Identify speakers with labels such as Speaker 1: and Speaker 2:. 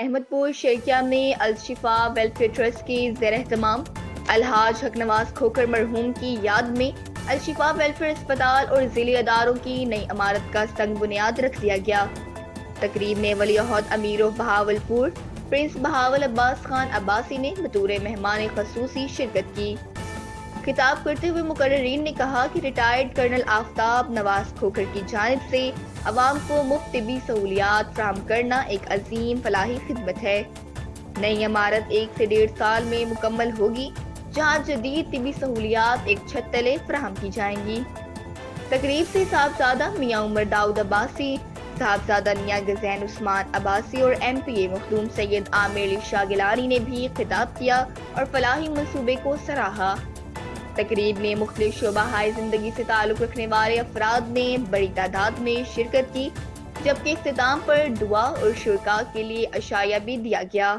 Speaker 1: احمد پور شیخیہ میں Alshifa welfare trust کے زیر اہتمام الحاج حق نواز کھوکھر مرحوم کی یاد میں الشفا ویلفیئر اسپتال اور ذیلی اداروں کی نئی عمارت کا سنگ بنیاد رکھ دیا گیا۔ تقریب میں ولی عہد امیر آف بہاولپور پرنس بہاول عباس خان عباسی نے بطور مہمان خصوصی شرکت کی۔ خطاب کرتے ہوئے مقررین نے کہا کہ ریٹائرڈ کرنل آفتاب نواز کھوکھر کی جانب سے عوام کو مفت طبی سہولیات فراہم کرنا ایک عظیم فلاحی خدمت ہے۔ نئی عمارت 1 سے 1.5 سال میں مکمل ہوگی، جہاں جدید طبی سہولیات ایک چھت تلے فراہم کی جائیں گی۔ تقریب سے صاحبزادہ میاں عمر داؤد عباسی، صاحبزادہ نیاگ زین عثمان عباسی اور ایم پی اے مخدوم سید عامر علی شاہ گیلانی نے بھی خطاب کیا اور فلاحی منصوبے کو سراہا۔ تقریب میں مختلف شعبہ ہائے زندگی سے تعلق رکھنے والے افراد نے بڑی تعداد میں شرکت کی، جبکہ اختتام پر دعا اور شرکاء کے لیے عشایہ بھی دیا گیا۔